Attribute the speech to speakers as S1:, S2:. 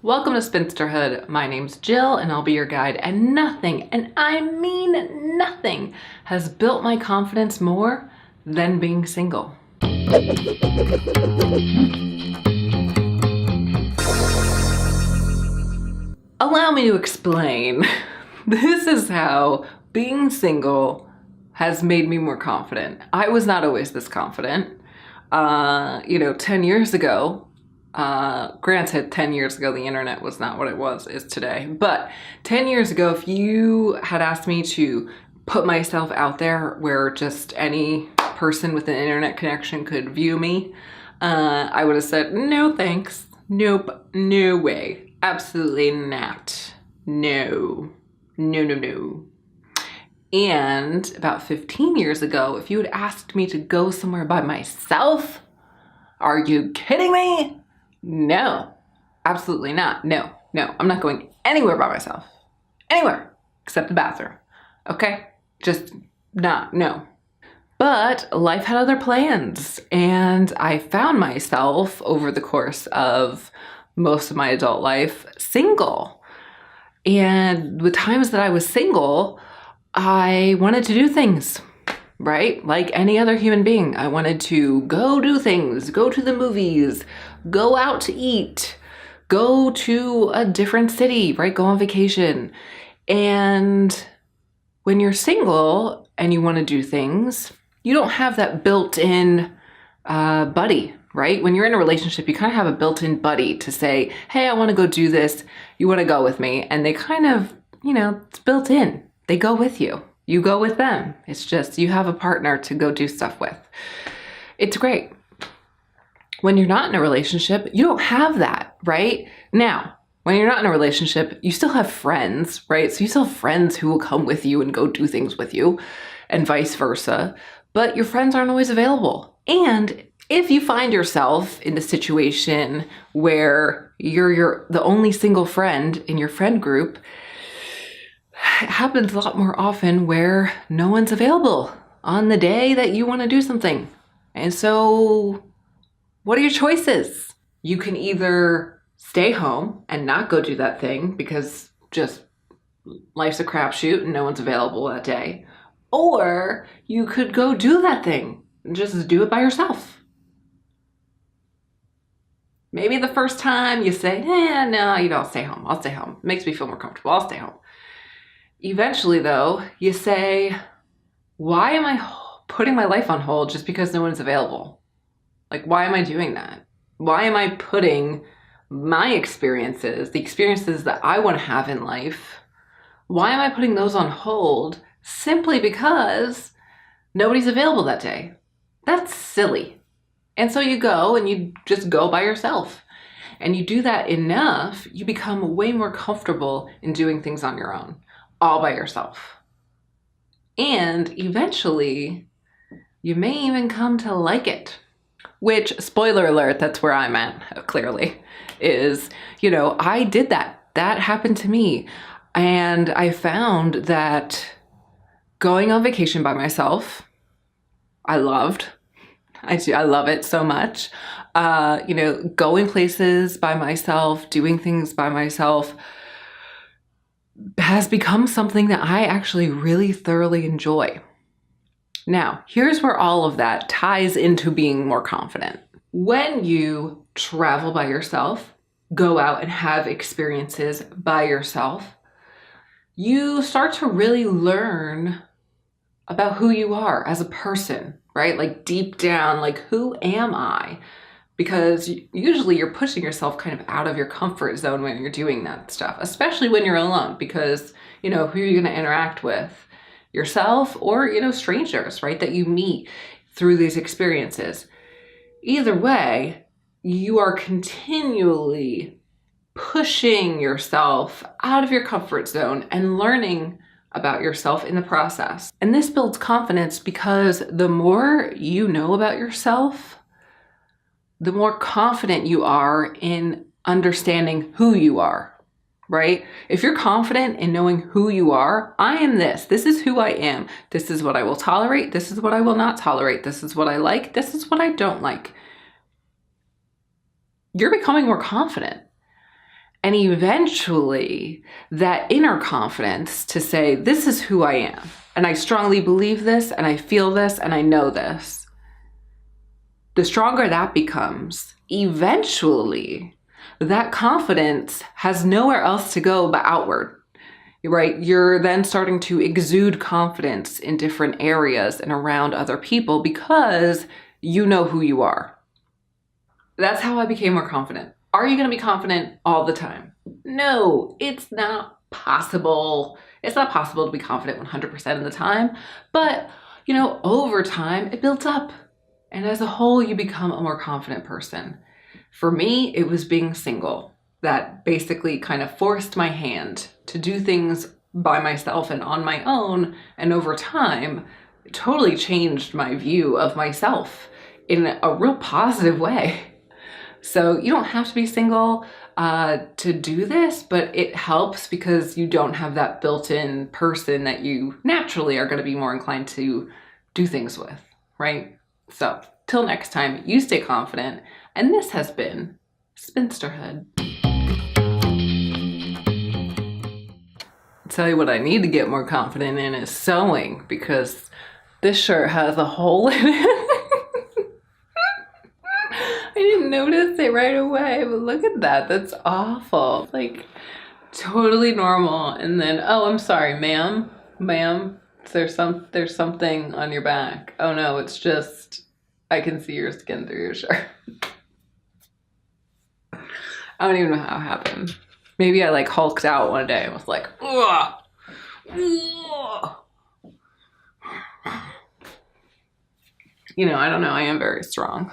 S1: Welcome to Spinsterhood. My name's Jill and I'll be your guide, and nothing, and I mean nothing, has built my confidence more than being single. Allow me to explain. This is how being single has made me more confident. I was not always this confident. 10 years ago, granted, 10 years ago, the internet was not what it is today. But 10 years ago, if you had asked me to put myself out there where just any person with an internet connection could view me, I would have said, no thanks. Nope. No way. Absolutely not. No. No, no, no. And about 15 years ago, if you had asked me to go somewhere by myself, are you kidding me? No, absolutely not. No, I'm not going anywhere by myself. Anywhere except the bathroom. Okay? Just not, no. But life had other plans, and I found myself over the course of most of my adult life single. And the times that I was single, I wanted to do things, right? Like any other human being. I wanted to go do things, go to the movies, go out to eat, go to a different city, right? Go on vacation. And when you're single and you want to do things, you don't have that built-in buddy, right? When you're in a relationship, you kind of have a built-in buddy to say, hey, I want to go do this. You want to go with me? And they kind of, it's built in. They go with you. You go with them. It's just you have a partner to go do stuff with. It's great. When you're not in a relationship, you don't have that, right? Now, when you're not in a relationship, you still have friends, right? So you still have friends who will come with you and go do things with you and vice versa, but your friends aren't always available. And if you find yourself in a situation where you're the only single friend in your friend group, it happens a lot more often where no one's available on the day that you want to do something. And so what are your choices? You can either stay home and not go do that thing because just life's a crapshoot and no one's available that day. Or you could go do that thing and just do it by yourself. Maybe the first time you say, no, I'll stay home. I'll stay home. It makes me feel more comfortable. I'll stay home. Eventually, though, you say, why am I putting my life on hold just because no one's available? Like, why am I doing that? Why am I putting my experiences, the experiences that I want to have in life, why am I putting those on hold simply because nobody's available that day? That's silly. And so you go and you just go by yourself. And you do that enough, you become way more comfortable in doing things on your own, all by yourself. And eventually, you may even come to like it. Which, spoiler alert, that's where I'm at, clearly, is, I did that. That happened to me. And I found that going on vacation by myself, I loved. I love it so much. Going places by myself, doing things by myself has become something that I actually really thoroughly enjoy. Now, here's where all of that ties into being more confident. When you travel by yourself, go out and have experiences by yourself, you start to really learn about who you are as a person, right? Like deep down, like, who am I? Because usually you're pushing yourself kind of out of your comfort zone when you're doing that stuff, especially when you're alone, because, who are you going to interact with? Yourself or, strangers, right? That you meet through these experiences. Either way, you are continually pushing yourself out of your comfort zone and learning about yourself in the process. And this builds confidence because the more you know about yourself, the more confident you are in understanding who you are. Right? If you're confident in knowing who you are, I am this. This is who I am. This is what I will tolerate. This is what I will not tolerate. This is what I like. This is what I don't like. You're becoming more confident. And eventually, that inner confidence to say, this is who I am. And I strongly believe this, and I feel this, and I know this. The stronger that becomes, eventually, that confidence has nowhere else to go but outward, right? You're then starting to exude confidence in different areas and around other people because you know who you are. That's how I became more confident. Are you going to be confident all the time? No, it's not possible. It's not possible to be confident 100% of the time, but over time it builds up. And as a whole, you become a more confident person. For me, it was being single that basically kind of forced my hand to do things by myself and on my own. And over time, it totally changed my view of myself in a real positive way. So you don't have to be single to do this, but it helps because you don't have that built-in person that you naturally are going to be more inclined to do things with, right? So till next time, you stay confident. And this has been Spinsterhood. I'll tell you what I need to get more confident in is sewing, because this shirt has a hole in it. I didn't notice it right away, but look at that. That's awful. Like, totally normal. And then, oh, I'm sorry, ma'am. There's something on your back. Oh no, it's just, I can see your skin through your shirt. I don't even know how it happened. Maybe I like hulked out one day and was like, ugh. Ugh. I don't know. I am very strong.